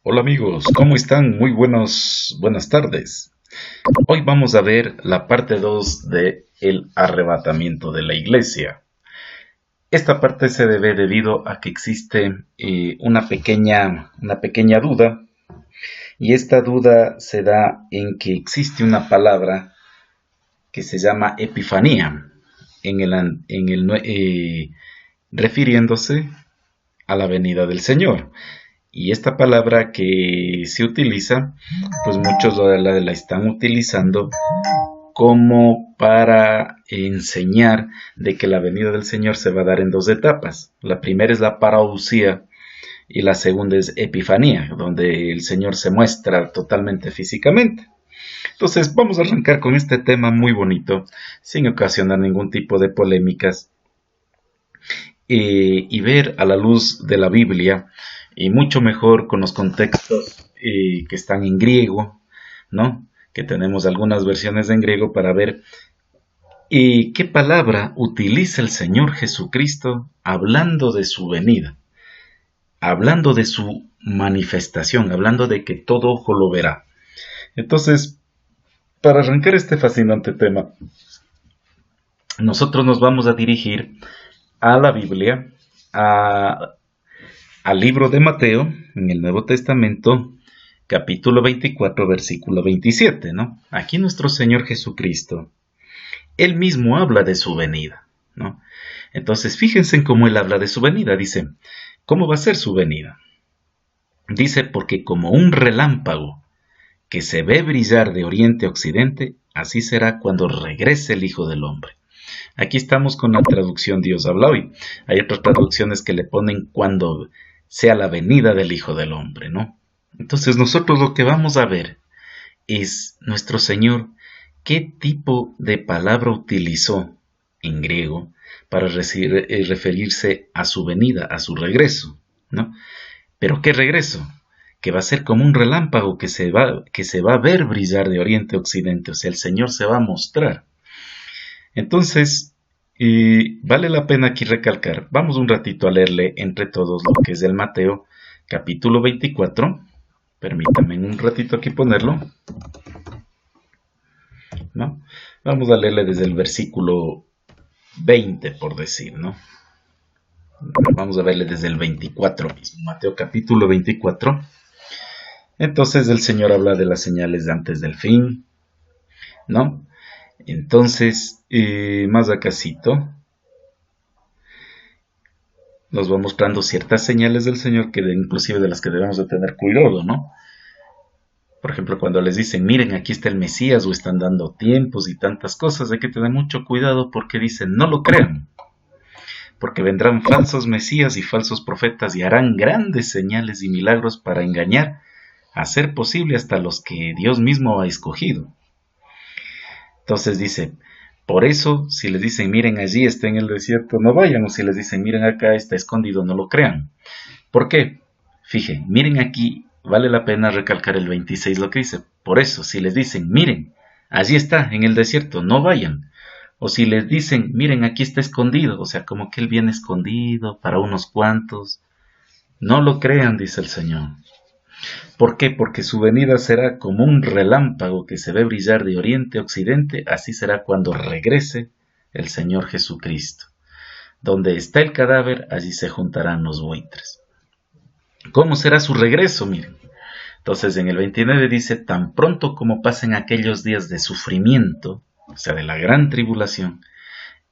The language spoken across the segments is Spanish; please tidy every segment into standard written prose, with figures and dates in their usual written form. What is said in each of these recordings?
Hola amigos, ¿cómo están? Muy buenas tardes. Hoy vamos a ver la parte 2 de el arrebatamiento de la iglesia. Esta parte se debe debido a que existe una pequeña duda, y esta duda se da en que existe una palabra que se llama epifanía, en el, an- en el nue- refiriéndose a la venida del Señor. Y esta palabra que se utiliza, pues muchos la están utilizando como para enseñar de que la venida del Señor se va a dar en dos etapas. La primera es la parousia y la segunda es epifanía, donde el Señor se muestra totalmente físicamente. Entonces vamos a arrancar con este tema muy bonito, sin ocasionar ningún tipo de polémicas, y ver a la luz de la Biblia, y mucho mejor con los contextos que están en griego, ¿no? Que tenemos algunas versiones en griego para ver qué palabra utiliza el Señor Jesucristo hablando de su venida, hablando de su manifestación, hablando de que todo ojo lo verá. Entonces, para arrancar este fascinante tema, nosotros nos vamos a dirigir a la Biblia, a al libro de Mateo, en el Nuevo Testamento, capítulo 24, versículo 27, ¿no? Aquí nuestro Señor Jesucristo, Él mismo habla de su venida, ¿no? Entonces, fíjense en cómo Él habla de su venida. Dice, ¿cómo va a ser su venida? Dice, porque como un relámpago que se ve brillar de oriente a occidente, así será cuando regrese el Hijo del Hombre. Aquí estamos con la traducción Dios habla hoy. Hay otras traducciones que le ponen cuando sea la venida del Hijo del Hombre, ¿no? Entonces nosotros lo que vamos a ver es nuestro Señor qué tipo de palabra utilizó en griego para referirse a su venida, a su regreso, ¿no? Pero ¿qué regreso? Que va a ser como un relámpago que se va a ver brillar de oriente a occidente, o sea, el Señor se va a mostrar. Entonces, vale la pena aquí recalcar, vamos un ratito a leerle entre todos lo que es el Mateo, capítulo 24. Permítanme un ratito aquí ponerlo, ¿no? Vamos a leerle desde el versículo 20, por decir, ¿no? Vamos a verle desde el 24 mismo, Mateo capítulo 24. Entonces el Señor habla de las señales de antes del fin, ¿no? Entonces, más acasito, nos va mostrando ciertas señales del Señor que inclusive de las que debemos de tener cuidado, ¿no? Por ejemplo, cuando les dicen, miren, aquí está el Mesías, o están dando tiempos y tantas cosas, hay que tener mucho cuidado porque dicen, no lo crean, porque vendrán falsos Mesías y falsos profetas y harán grandes señales y milagros para engañar, a ser posible hasta los que Dios mismo ha escogido. Entonces dice, por eso, si les dicen, miren, allí está en el desierto, no vayan, o si les dicen, miren, acá está escondido, no lo crean. ¿Por qué? Fíjense, miren aquí, vale la pena recalcar el 26 lo que dice. Por eso, si les dicen, miren, allí está en el desierto, no vayan. O si les dicen, miren, aquí está escondido, o sea, como que él viene escondido para unos cuantos, no lo crean, dice el Señor. ¿Por qué? Porque su venida será como un relámpago que se ve brillar de oriente a occidente, así será cuando regrese el Señor Jesucristo. Donde está el cadáver, allí se juntarán los buitres. ¿Cómo será su regreso? Miren. Entonces en el 29 dice, tan pronto como pasen aquellos días de sufrimiento, o sea, de la gran tribulación,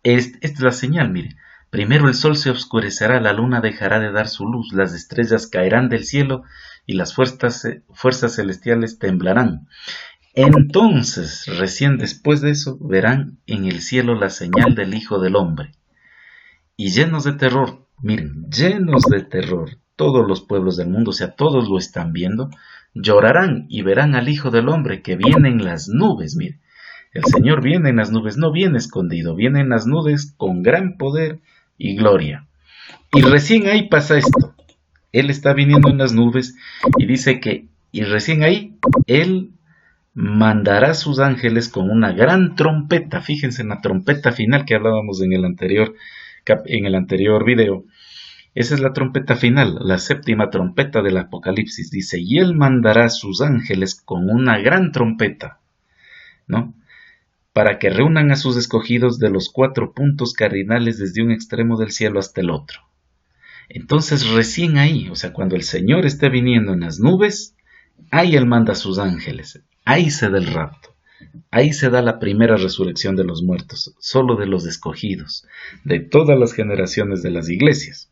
esta es la señal, miren. Primero el sol se oscurecerá, la luna dejará de dar su luz, las estrellas caerán del cielo y las fuerzas celestiales temblarán. Entonces, recién después de eso, verán en el cielo la señal del Hijo del Hombre. Y llenos de terror, miren, llenos de terror, todos los pueblos del mundo, o sea, todos lo están viendo, llorarán y verán al Hijo del Hombre que viene en las nubes, miren. El Señor viene en las nubes, no viene escondido, viene en las nubes con gran poder y gloria. Y recién ahí pasa esto. Él está viniendo en las nubes y dice que, y recién ahí, Él mandará sus ángeles con una gran trompeta. Fíjense en la trompeta final que hablábamos en el anterior video. Esa es la trompeta final, la séptima trompeta del Apocalipsis. Dice, y él mandará a sus ángeles con una gran trompeta, ¿no? Para que reúnan a sus escogidos de los 4 puntos cardinales desde un extremo del cielo hasta el otro. Entonces recién ahí, o sea, cuando el Señor esté viniendo en las nubes, ahí Él manda a sus ángeles, ahí se da el rapto, ahí se da la primera resurrección de los muertos, solo de los escogidos, de todas las generaciones de las iglesias.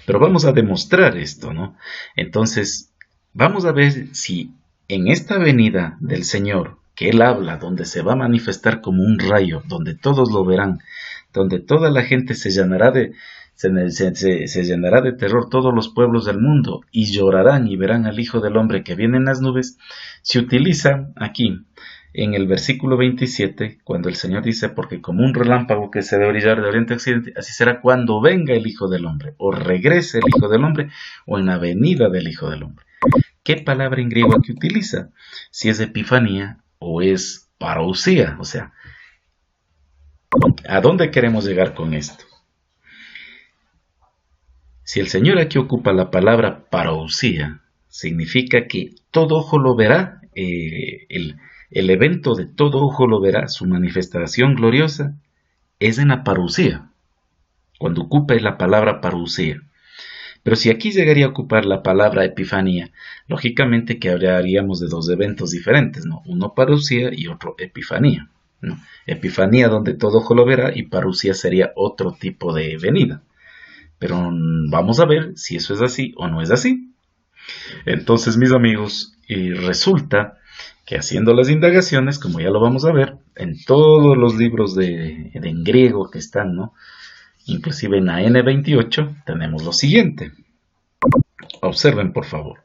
Pero vamos a demostrar esto, ¿no? Entonces, vamos a ver si en esta venida del Señor, que Él habla, donde se va a manifestar como un rayo, donde todos lo verán, donde toda la gente se llenará de terror, todos los pueblos del mundo, y llorarán y verán al Hijo del Hombre que viene en las nubes, se utiliza aquí, en el versículo 27, cuando el Señor dice, porque como un relámpago que se debe brillar de oriente a occidente, así será cuando venga el Hijo del Hombre, o regrese el Hijo del Hombre, o en la venida del Hijo del Hombre. ¿Qué palabra en griego aquí utiliza? Si es epifanía o es parousia, o sea, ¿a dónde queremos llegar con esto? Si el Señor aquí ocupa la palabra parousia, significa que todo ojo lo verá, el evento de todo ojo lo verá, su manifestación gloriosa, es en la parousia, cuando ocupe la palabra parousia. Pero si aquí llegaría a ocupar la palabra epifanía, lógicamente que hablaríamos de 2 eventos diferentes, ¿no? Uno parousia y otro epifanía, ¿no? Epifanía donde todo ojo lo verá y parousia sería otro tipo de venida. Pero vamos a ver si eso es así o no es así. Entonces, mis amigos, resulta que haciendo las indagaciones, como ya lo vamos a ver, en todos los libros en griego que están, ¿no? Inclusive en la N28 tenemos lo siguiente. Observen, por favor.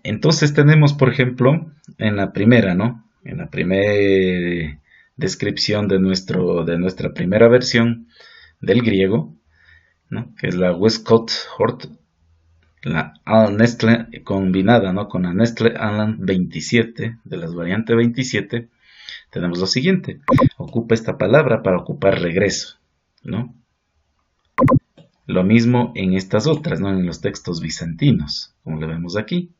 Entonces tenemos, por ejemplo, en la primera, ¿no? En la primera descripción de nuestra primera versión del griego, ¿no? Que es la Westcott Hort, la Nestle combinada, ¿no? Con la Nestle Aland 27, de las variantes 27, tenemos lo siguiente. Ocupa esta palabra para ocupar regreso, ¿no? Lo mismo en estas otras, ¿no? En los textos bizantinos, como lo vemos aquí.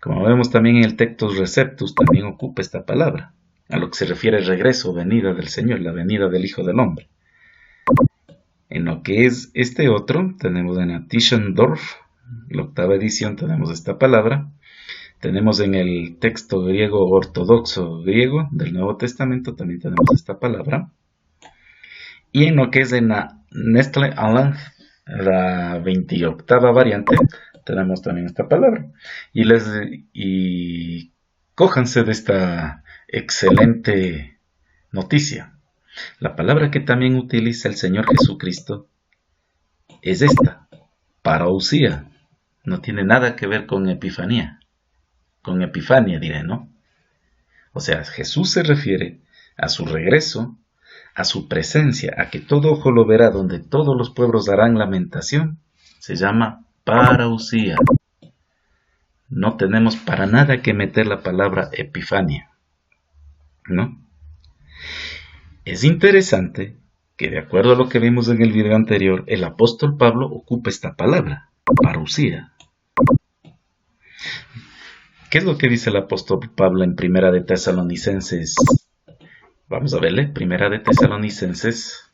Como vemos también en el Textus Receptus, también ocupa esta palabra, a lo que se refiere regreso, venida del Señor, la venida del Hijo del Hombre. En lo que es este otro, tenemos en la Tischendorf, la 8ª edición, tenemos esta palabra. Tenemos en el texto griego ortodoxo griego del Nuevo Testamento, también tenemos esta palabra. Y en lo que es en la Nestle Aland, la 28ª variante, tenemos también esta palabra. Y cójanse de esta excelente noticia. La palabra que también utiliza el Señor Jesucristo es esta, parousia. No tiene nada que ver con epifanía. Con epifania diré, ¿no? O sea, Jesús se refiere a su regreso, a su presencia, a que todo ojo lo verá, donde todos los pueblos darán lamentación. Se llama parousia. No tenemos para nada que meter la palabra epifania, ¿no? Es interesante que, de acuerdo a lo que vimos en el video anterior, el apóstol Pablo ocupa esta palabra, parousia. ¿Qué es lo que dice el apóstol Pablo en Primera de Tesalonicenses? Vamos a verle, Primera de Tesalonicenses,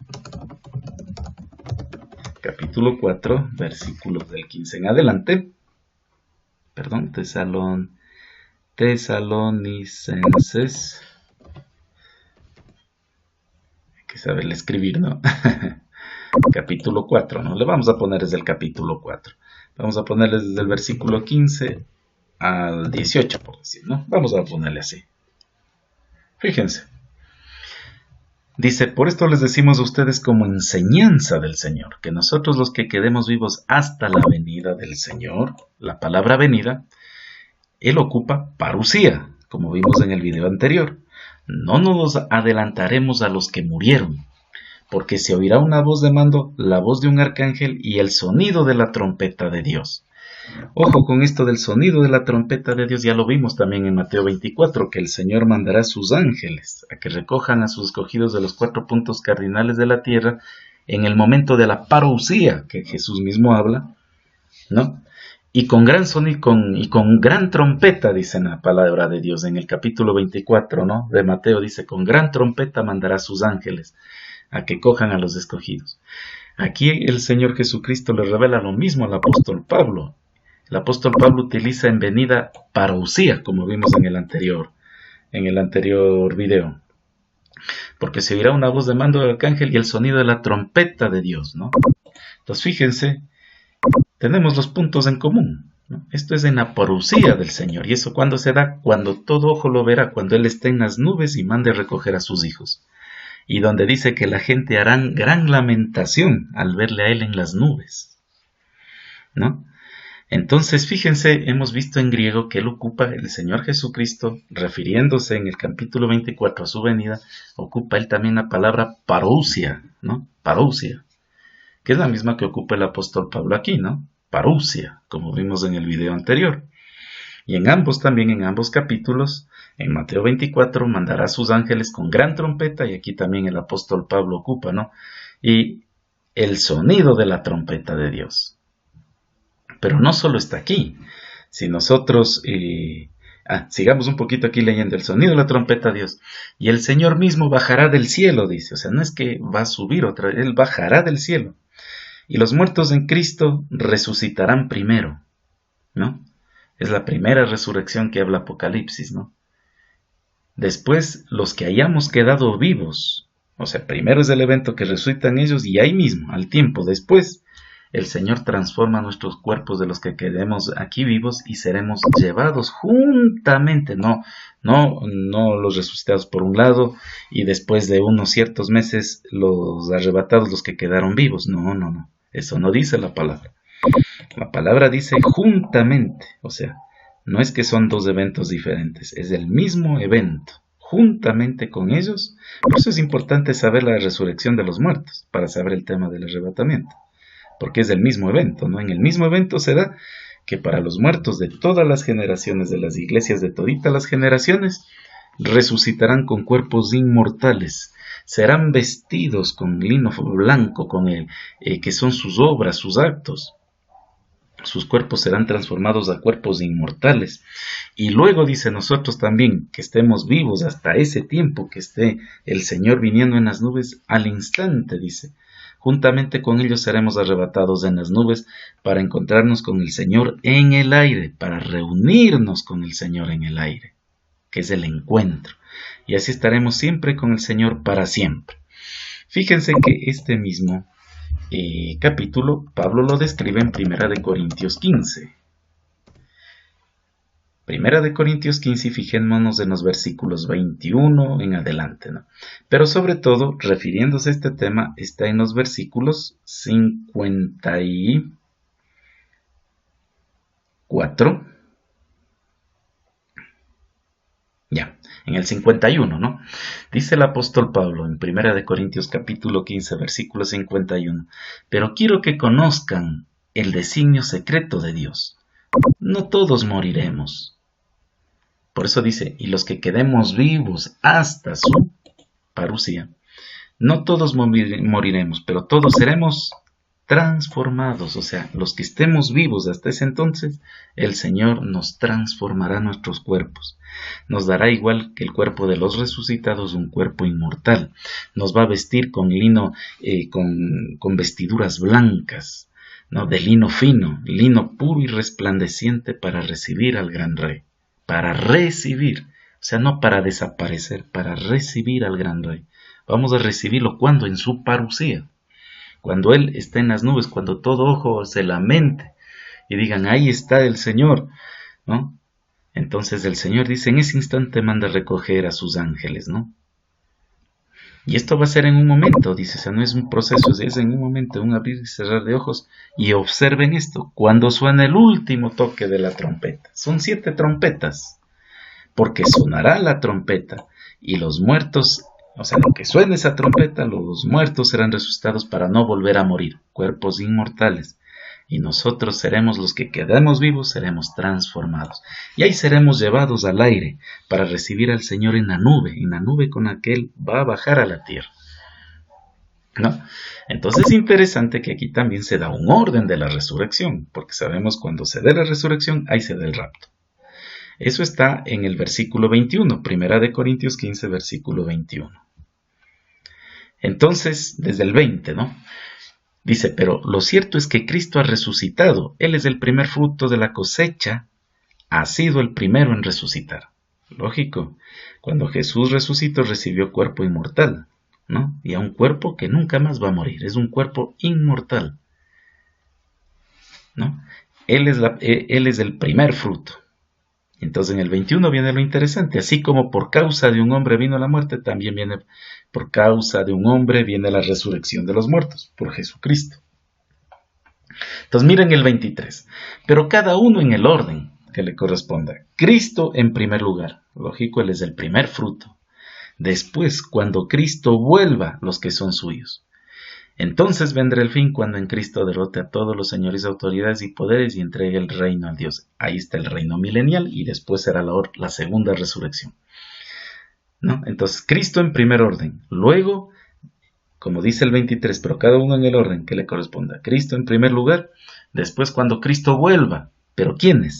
capítulo 4, versículos del 15 en adelante. Perdón, Tesalonicenses. Hay que saberle escribir, ¿no? Capítulo 4, ¿no? Le vamos a poner desde el capítulo 4. Vamos a ponerle desde el versículo 15 al 18, por decir, ¿no? Vamos a ponerle así. Fíjense. Dice, por esto les decimos a ustedes como enseñanza del Señor, que nosotros los que quedemos vivos hasta la venida del Señor, la palabra venida, Él ocupa parousia, como vimos en el video anterior. No nos adelantaremos a los que murieron, porque se oirá una voz de mando, la voz de un arcángel y el sonido de la trompeta de Dios. Ojo con esto del sonido de la trompeta de Dios, ya lo vimos también en Mateo 24, que el Señor mandará a sus ángeles a que recojan a sus escogidos de los 4 puntos cardinales de la tierra en el momento de la parousia, que Jesús mismo habla, ¿no? Y con gran sonido y con gran trompeta, dice la palabra de Dios, en el capítulo 24, ¿no? De Mateo dice, con gran trompeta mandará a sus ángeles a que cojan a los escogidos. Aquí el Señor Jesucristo le revela lo mismo al apóstol Pablo. El apóstol Pablo utiliza en venida parousia, como vimos en el anterior video. Porque se oirá una voz de mando del arcángel y el sonido de la trompeta de Dios, ¿no? Entonces fíjense, tenemos los puntos en común, ¿no? Esto es en la parousia del Señor. ¿Y eso cuándo se da? Cuando todo ojo lo verá, cuando Él esté en las nubes y mande recoger a sus hijos. Y donde dice que la gente hará gran lamentación al verle a Él en las nubes, ¿no? Entonces, fíjense, hemos visto en griego que Él ocupa, el Señor Jesucristo, refiriéndose en el capítulo 24 a su venida, ocupa Él también la palabra parousia, ¿no? Parousia, que es la misma que ocupa el apóstol Pablo aquí, ¿no? Parousia, como vimos en el video anterior. Y en ambos también, en ambos capítulos, en Mateo 24, mandará a sus ángeles con gran trompeta, y aquí también el apóstol Pablo ocupa, ¿no? Y el sonido de la trompeta de Dios. Pero no solo está aquí. Si nosotros sigamos un poquito aquí leyendo el sonido de la trompeta de Dios. Y el Señor mismo bajará del cielo, dice. O sea, no es que va a subir otra vez, Él bajará del cielo. Y los muertos en Cristo resucitarán primero, ¿no? Es la primera resurrección que habla Apocalipsis, ¿no? Después, los que hayamos quedado vivos. O sea, primero es el evento que resucitan ellos y ahí mismo, al tiempo después, el Señor transforma nuestros cuerpos de los que quedemos aquí vivos y seremos llevados juntamente, no los resucitados por un lado y después de unos ciertos meses los arrebatados, los que quedaron vivos. No, eso no dice la palabra. La palabra dice juntamente, o sea, no es que son dos eventos diferentes, es el mismo evento, juntamente con ellos. Por eso es importante saber la resurrección de los muertos, para saber el tema del arrebatamiento. Porque es el mismo evento, ¿no? En el mismo evento se da que para los muertos de todas las generaciones, de las iglesias de toditas las generaciones, resucitarán con cuerpos inmortales, serán vestidos con lino blanco, con que son sus obras, sus actos. Sus cuerpos serán transformados a cuerpos inmortales. Y luego dice nosotros también que estemos vivos hasta ese tiempo que esté el Señor viniendo en las nubes, al instante, dice. Juntamente con ellos seremos arrebatados en las nubes para encontrarnos con el Señor en el aire, para reunirnos con el Señor en el aire, que es el encuentro. Y así estaremos siempre con el Señor para siempre. Fíjense que este mismo capítulo Pablo lo describe en 1 de Corintios 15. 1 de Corintios 15, y fijémonos en los versículos 21 en adelante, ¿no? Pero sobre todo, refiriéndose a este tema, está en los versículos 54, en el 51, ¿no? Dice el apóstol Pablo en 1 de Corintios capítulo 15, versículo 51, pero quiero que conozcan el designio secreto de Dios. No todos moriremos. Por eso dice, y los que quedemos vivos hasta su parousia, no todos moriremos, pero todos seremos transformados. O sea, los que estemos vivos hasta ese entonces, el Señor nos transformará nuestros cuerpos. Nos dará igual que el cuerpo de los resucitados, un cuerpo inmortal. Nos va a vestir con lino, con vestiduras blancas, ¿no? De lino fino, lino puro y resplandeciente para recibir al gran Rey. Para recibir, o sea, no para desaparecer, para recibir al gran Rey. Vamos a recibirlo cuando en su parousia, cuando Él está en las nubes, cuando todo ojo se lamente y digan, ahí está el Señor, ¿no? Entonces el Señor dice, en ese instante manda recoger a sus ángeles, ¿no? Y esto va a ser en un momento, dice, o sea, no es un proceso, es en un momento, un abrir y cerrar de ojos. Y observen esto, cuando suena el último toque de la trompeta. Son 7 trompetas, porque sonará la trompeta y los muertos, o sea, lo que suene esa trompeta, los muertos serán resucitados para no volver a morir, cuerpos inmortales. Y nosotros seremos los que quedemos vivos, seremos transformados. Y ahí seremos llevados al aire para recibir al Señor en la nube con la que Él va a bajar a la tierra. ¿no? Entonces es interesante que aquí también se da un orden de la resurrección, porque sabemos cuando se dé la resurrección, ahí se da el rapto. Eso está en el versículo 21, Primera de Corintios 15, versículo 21. Entonces, desde el 20, ¿no? Dice, pero lo cierto es que Cristo ha resucitado. Él es el primer fruto de la cosecha. Ha sido el primero en resucitar. Lógico, cuando Jesús resucitó recibió cuerpo inmortal, ¿no? Y a un cuerpo que nunca más va a morir. Es un cuerpo inmortal, ¿no? Él es el primer fruto. Entonces en el 21 viene lo interesante. Así como por causa de un hombre vino la muerte, también viene por causa de un hombre viene la resurrección de los muertos, por Jesucristo. Entonces miren el 23. Pero cada uno en el orden que le corresponda. Cristo en primer lugar. Lógico, Él es el primer fruto. Después, cuando Cristo vuelva, los que son suyos. Entonces vendrá el fin cuando en Cristo derrote a todos los señores, autoridades y poderes y entregue el reino a Dios. Ahí está el reino milenial y después será la segunda resurrección, ¿no? Entonces, Cristo en primer orden. Luego, como dice el 23, pero cada uno en el orden que le corresponda. Cristo en primer lugar. Después, cuando Cristo vuelva. ¿Pero quiénes?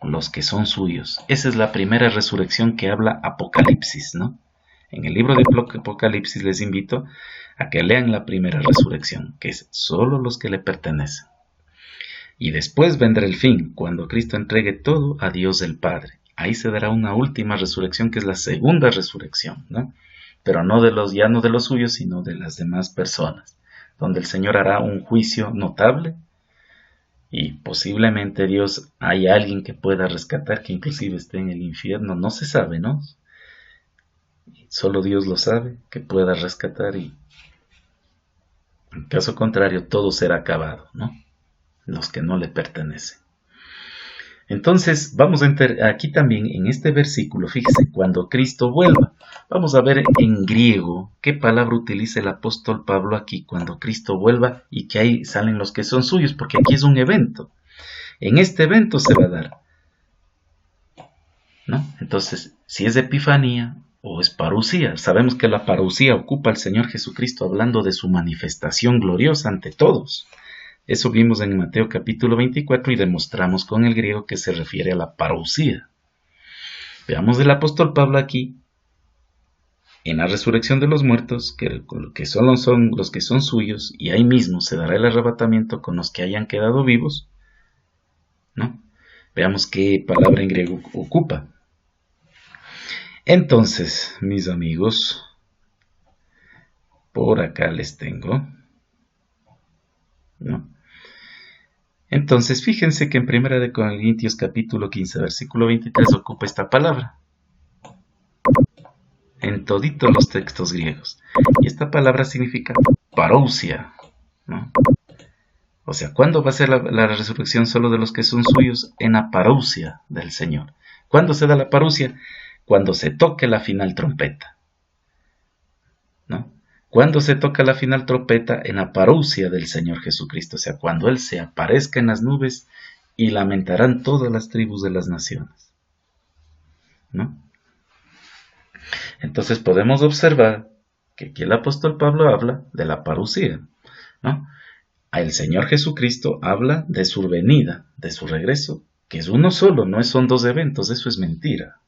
Los que son suyos. Esa es la primera resurrección que habla Apocalipsis, ¿no? En el libro de Apocalipsis les invito a que lean la primera resurrección, que es solo los que le pertenecen. Y después vendrá el fin, cuando Cristo entregue todo a Dios el Padre. Ahí se dará una última resurrección, que es la segunda resurrección, ¿no? Pero ya no de los suyos, sino de las demás personas, donde el Señor hará un juicio notable y posiblemente Dios haya alguien que pueda rescatar, que inclusive esté en el infierno, no se sabe, ¿no? Solo Dios lo sabe, que pueda rescatar y en caso contrario todo será acabado, ¿no? Los que no le pertenecen. Entonces vamos a entrar aquí también en este versículo, fíjese, cuando Cristo vuelva. Vamos a ver en griego qué palabra utiliza el apóstol Pablo aquí cuando Cristo vuelva y que ahí salen los que son suyos, porque aquí es un evento. En este evento se va a dar, ¿no? Entonces, si es Epifanía o es parucía, sabemos que la parucía ocupa al Señor Jesucristo hablando de su manifestación gloriosa ante todos. Eso vimos en Mateo capítulo 24 y demostramos con el griego que se refiere a la parousia. Veamos el apóstol Pablo aquí, en la resurrección de los muertos, que solo son los que son suyos, y ahí mismo se dará el arrebatamiento con los que hayan quedado vivos, ¿no? Veamos qué palabra en griego ocupa. Entonces, mis amigos, por acá les tengo, ¿no? Entonces, fíjense que en 1 Corintios capítulo 15, versículo 23 ocupa esta palabra. En toditos los textos griegos. Y esta palabra significa parousia, ¿no? O sea, ¿cuándo va a ser la resurrección solo de los que son suyos? En la parousia del Señor. ¿Cuándo se da la parousia? Cuando se toque la final trompeta, ¿no? Cuando se toca la final trompeta en la parousia del Señor Jesucristo, o sea, cuando Él se aparezca en las nubes y lamentarán todas las tribus de las naciones, ¿no? Entonces podemos observar que aquí el apóstol Pablo habla de la parousia, ¿no? El Señor Jesucristo habla de su venida, de su regreso, que es uno solo, no son dos eventos, eso es mentira.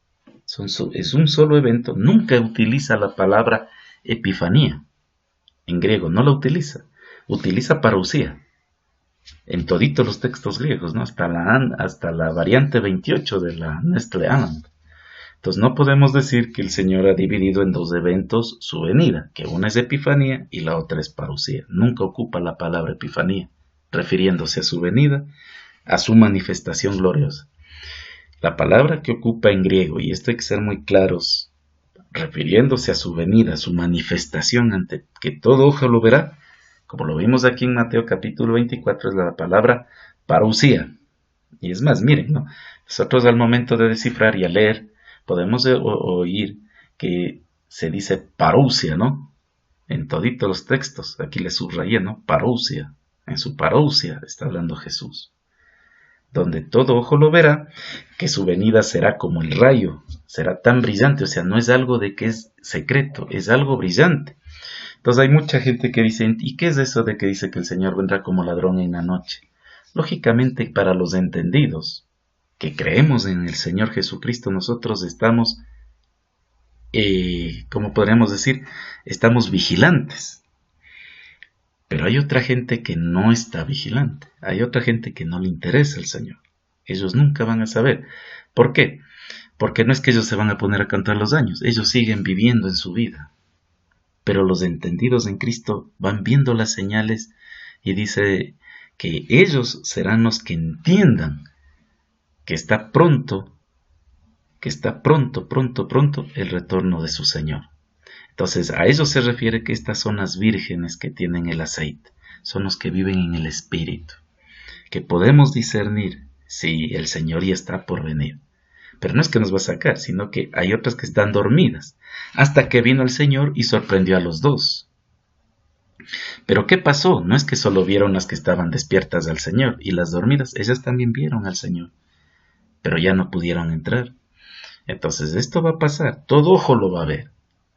Es un solo evento, nunca utiliza la palabra epifanía. En griego no la utiliza parousia. En toditos los textos griegos, ¿no? Hasta la variante 28 de la Nestle Aland. Entonces no podemos decir que el Señor ha dividido en dos eventos su venida, que una es epifanía y la otra es parousia. Nunca ocupa la palabra epifanía, refiriéndose a su venida, a su manifestación gloriosa. La palabra que ocupa en griego, y esto hay que ser muy claros, refiriéndose a su venida, a su manifestación ante que todo ojo lo verá, como lo vimos aquí en Mateo capítulo 24, es la palabra parousia. Y es más, miren, ¿no? Nosotros al momento de descifrar y a leer, podemos oír que se dice parousia, ¿no? En toditos los textos, aquí le subrayé, ¿no? Parousia, en su parousia está hablando Jesús. Donde todo ojo lo verá, que su venida será como el rayo, será tan brillante, o sea, no es algo de que es secreto, es algo brillante. Entonces hay mucha gente que dice, ¿y qué es eso de que dice que el Señor vendrá como ladrón en la noche? Lógicamente, para los entendidos, que creemos en el Señor Jesucristo, nosotros estamos, ¿cómo podríamos decir? Estamos vigilantes. Pero hay otra gente que no está vigilante. Hay otra gente que no le interesa el Señor. Ellos nunca van a saber. ¿Por qué? Porque no es que ellos se van a poner a contar los años. Ellos siguen viviendo en su vida. Pero los entendidos en Cristo van viendo las señales y dice que ellos serán los que entiendan que está pronto, pronto el retorno de su Señor. Entonces, a ellos se refiere que estas son las vírgenes que tienen el aceite, son los que viven en el Espíritu, que podemos discernir si el Señor ya está por venir. Pero no es que nos va a sacar, sino que hay otras que están dormidas, hasta que vino el Señor y sorprendió a los dos. Pero ¿qué pasó? No es que solo vieron las que estaban despiertas al Señor, y las dormidas, ellas también vieron al Señor, pero ya no pudieron entrar. Entonces esto va a pasar, todo ojo lo va a ver,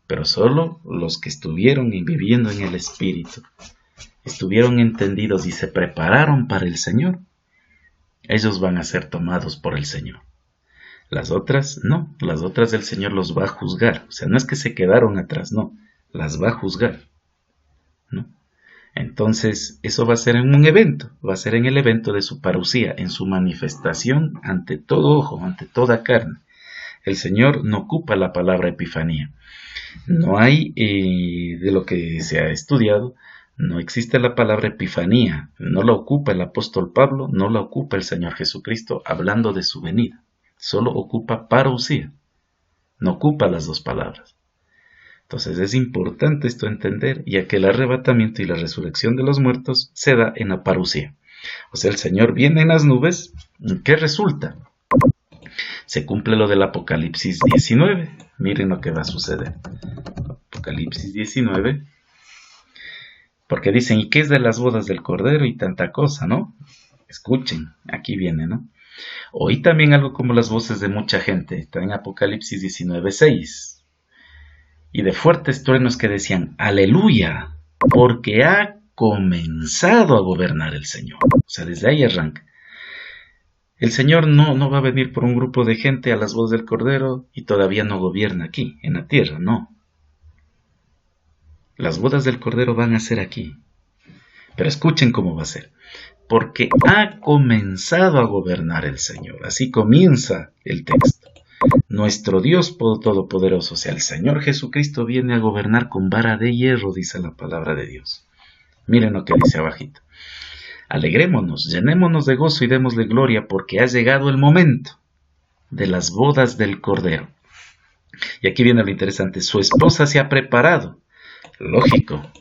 pero solo los que estuvieron viviendo en el Espíritu, estuvieron entendidos y se prepararon para el Señor, ellos van a ser tomados por el Señor. Las otras, no, las otras el Señor los va a juzgar. O sea, no es que se quedaron atrás, no, las va a juzgar, ¿no? Entonces, eso va a ser en un evento, va a ser en el evento de su parucía, en su manifestación ante todo ojo, ante toda carne. El Señor no ocupa la palabra epifanía. No hay, de lo que se ha estudiado, no existe la palabra epifanía. No la ocupa el apóstol Pablo, no la ocupa el Señor Jesucristo hablando de su venida. Solo ocupa parousia, no ocupa las dos palabras. Entonces es importante esto entender, ya que el arrebatamiento y la resurrección de los muertos se da en la parousia. O sea, el Señor viene en las nubes. ¿Qué resulta? Se cumple lo del Apocalipsis 19. Miren lo que va a suceder. Apocalipsis 19. Porque dicen, ¿y qué es de las bodas del Cordero y tanta cosa, no? Escuchen, aquí viene, ¿no? Oí también algo como las voces de mucha gente, está en Apocalipsis 19:6, y de fuertes truenos que decían, aleluya, porque ha comenzado a gobernar el Señor. O sea, desde ahí arranca. El Señor no va a venir por un grupo de gente a las voces del Cordero y todavía no gobierna aquí, en la tierra, no. Las bodas del Cordero van a ser aquí. Pero escuchen cómo va a ser. Porque ha comenzado a gobernar el Señor. Así comienza el texto. Nuestro Dios Todopoderoso, o sea, el Señor Jesucristo viene a gobernar con vara de hierro, dice la palabra de Dios. Miren lo que dice abajito. Alegrémonos, llenémonos de gozo y démosle gloria, porque ha llegado el momento de las bodas del Cordero. Y aquí viene lo interesante. Su esposa se ha preparado. Lógico.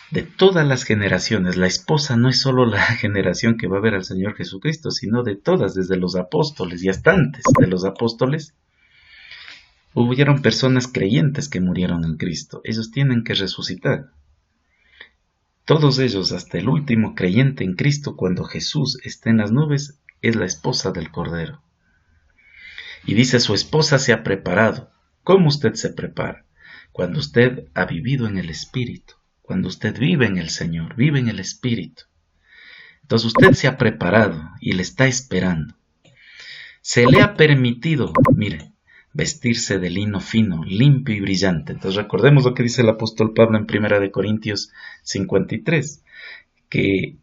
De todas las generaciones, la esposa no es solo la generación que va a ver al Señor Jesucristo, sino de todas, desde los apóstoles y hasta antes de los apóstoles. Hubieron personas creyentes que murieron en Cristo. Ellos tienen que resucitar. Todos ellos, hasta el último creyente en Cristo, cuando Jesús esté en las nubes, es la esposa del Cordero. Y dice, su esposa se ha preparado. ¿Cómo usted se prepara? Cuando usted ha vivido en el Espíritu. Cuando usted vive en el Señor, vive en el Espíritu. Entonces usted se ha preparado y le está esperando. Se le ha permitido, mire, vestirse de lino fino, limpio y brillante. Entonces recordemos lo que dice el apóstol Pablo en 1 Corintios 53, que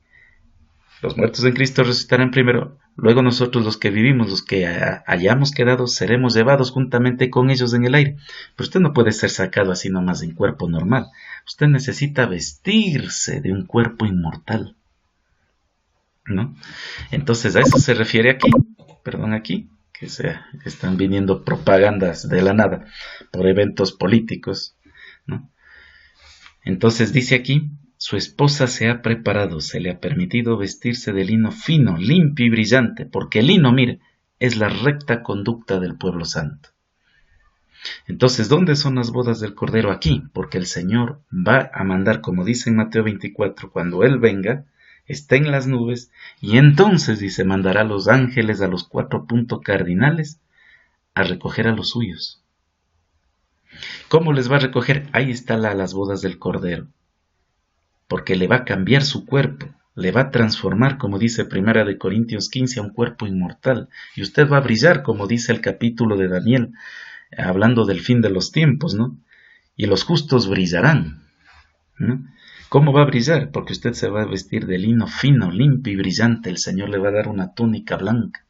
los muertos en Cristo resucitarán primero, luego nosotros los que vivimos, los que hayamos quedado, seremos llevados juntamente con ellos en el aire. Pero usted no puede ser sacado así nomás en cuerpo normal. Usted necesita vestirse de un cuerpo inmortal, ¿no? Entonces a eso se refiere aquí, que están viniendo propagandas de la nada por eventos políticos, ¿no? Entonces dice aquí, su esposa se ha preparado, se le ha permitido vestirse de lino fino, limpio y brillante, porque el lino, mire, es la recta conducta del pueblo santo. Entonces, ¿dónde son las bodas del Cordero? Aquí, porque el Señor va a mandar, como dice en Mateo 24, cuando Él venga, está en las nubes, y entonces, dice, mandará a los ángeles a los 4 puntos cardinales a recoger a los suyos. ¿Cómo les va a recoger? Ahí está las bodas del Cordero. Porque le va a cambiar su cuerpo, le va a transformar, como dice Primera de Corintios 15, a un cuerpo inmortal. Y usted va a brillar, como dice el capítulo de Daniel, hablando del fin de los tiempos, ¿no? Y los justos brillarán, ¿no? ¿Cómo va a brillar? Porque usted se va a vestir de lino fino, limpio y brillante. El Señor le va a dar una túnica blanca,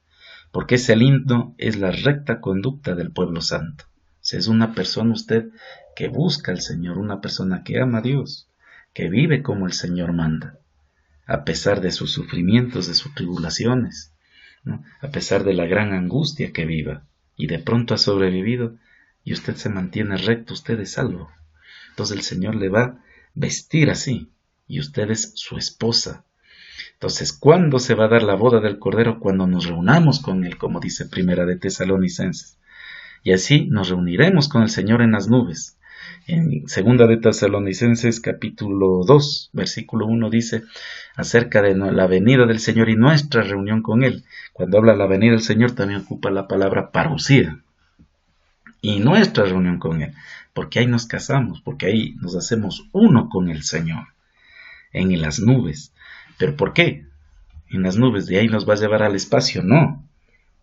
porque ese lino es la recta conducta del pueblo santo. Si es una persona usted que busca al Señor, una persona que ama a Dios, que vive como el Señor manda, a pesar de sus sufrimientos, de sus tribulaciones, ¿no? A pesar de la gran angustia que viva, y de pronto ha sobrevivido, y usted se mantiene recto, usted es salvo. Entonces el Señor le va a vestir así, y usted es su esposa. Entonces, ¿cuándo se va a dar la boda del Cordero? Cuando nos reunamos con Él, como dice Primera de Tesalonicenses. Y así nos reuniremos con el Señor en las nubes. En Segunda de Tesalonicenses capítulo 2, versículo 1 dice acerca de la venida del Señor y nuestra reunión con Él. Cuando habla de la venida del Señor también ocupa la palabra parusía. Y nuestra reunión con Él, porque ahí nos casamos, porque ahí nos hacemos uno con el Señor, en las nubes. ¿Pero por qué? En las nubes, ¿de ahí nos va a llevar al espacio? No,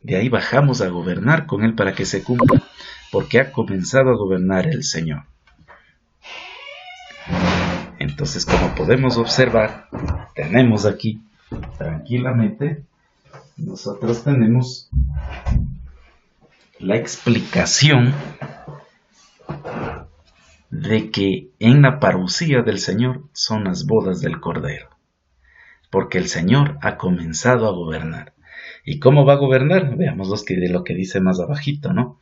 de ahí bajamos a gobernar con Él para que se cumpla, porque ha comenzado a gobernar el Señor. Entonces, como podemos observar, tenemos aquí, tranquilamente, nosotros tenemos la explicación de que en la parusía del Señor son las bodas del Cordero, porque el Señor ha comenzado a gobernar. ¿Y cómo va a gobernar? Veamos lo que dice más abajito, ¿no?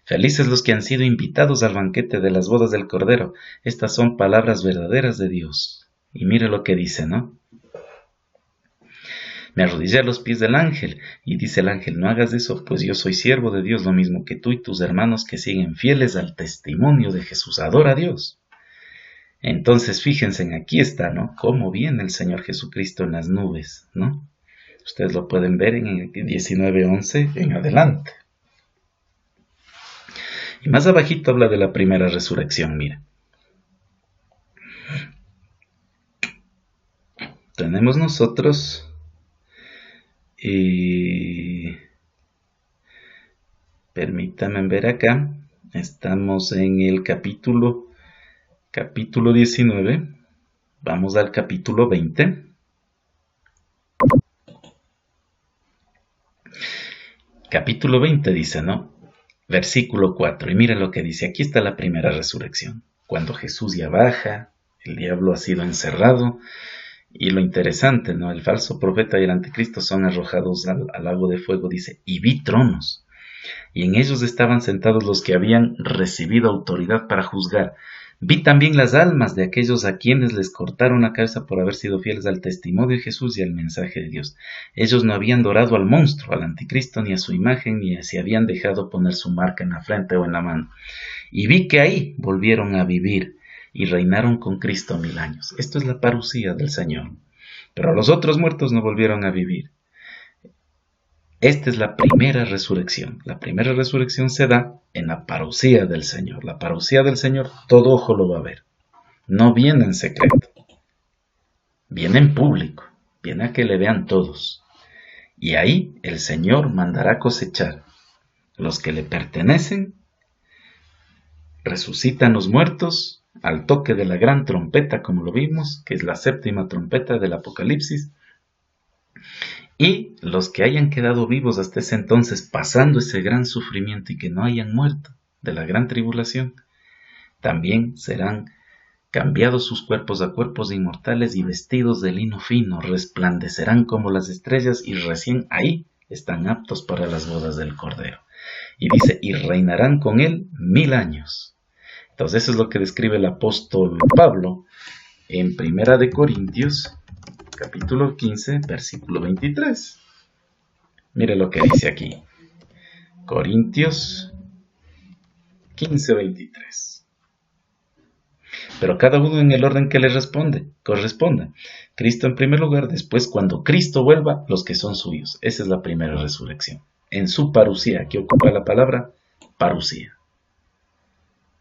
Felices los que han sido invitados al banquete de las bodas del Cordero. Estas son palabras verdaderas de Dios. Y mire lo que dice, ¿no? Me arrodillé a los pies del ángel, y dice el ángel, no hagas eso, pues yo soy siervo de Dios, lo mismo que tú y tus hermanos que siguen fieles al testimonio de Jesús. Adora a Dios. Entonces, fíjense, aquí está, ¿no? Cómo viene el Señor Jesucristo en las nubes, ¿no? Ustedes lo pueden ver en el 19:11 en adelante. Y más abajito habla de la primera resurrección, mira. Tenemos nosotros permítanme ver acá, estamos en el capítulo 19, vamos al capítulo 20. Capítulo 20 dice, ¿no? Versículo 4, y miren lo que dice, aquí está la primera resurrección, cuando Jesús ya baja, el diablo ha sido encerrado, y lo interesante, ¿no? El falso profeta y el anticristo son arrojados al lago de fuego, dice, y vi tronos, y en ellos estaban sentados los que habían recibido autoridad para juzgar. Vi también las almas de aquellos a quienes les cortaron la cabeza por haber sido fieles al testimonio de Jesús y al mensaje de Dios. Ellos no habían adorado al monstruo, al anticristo, ni a su imagen, ni se habían dejado poner su marca en la frente o en la mano. Y vi que ahí volvieron a vivir y reinaron con Cristo 1000 años. Esto es la parusía del Señor. Pero los otros muertos no volvieron a vivir. Esta es la primera resurrección. La primera resurrección se da en la parusía del Señor. La parusía del Señor, todo ojo lo va a ver. No viene en secreto. Viene en público. Viene a que le vean todos. Y ahí el Señor mandará cosechar. Los que le pertenecen, resucitan los muertos al toque de la gran trompeta, como lo vimos, que es la séptima trompeta del Apocalipsis. Y los que hayan quedado vivos hasta ese entonces, pasando ese gran sufrimiento y que no hayan muerto de la gran tribulación, también serán cambiados sus cuerpos a cuerpos inmortales y vestidos de lino fino, resplandecerán como las estrellas y recién ahí están aptos para las bodas del Cordero. Y dice, y reinarán con él 1000 años. Entonces eso es lo que describe el apóstol Pablo en Primera de Corintios, capítulo 15, versículo 23. Mire lo que dice aquí. Corintios 15, 23. Pero cada uno en el orden que le corresponda. Cristo en primer lugar, después cuando Cristo vuelva, los que son suyos. Esa es la primera resurrección. En su parusía, aquí ocupa la palabra parusía.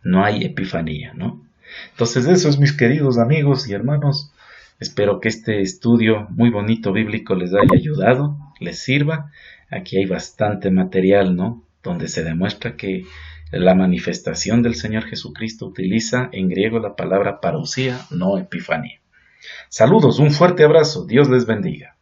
no hay epifanía, ¿no? Entonces eso es, mis queridos amigos y hermanos. Espero que este estudio muy bonito bíblico les haya ayudado, les sirva. Aquí hay bastante material, ¿no? Donde se demuestra que la manifestación del Señor Jesucristo utiliza en griego la palabra parousia, no epifanía. Saludos, un fuerte abrazo, Dios les bendiga.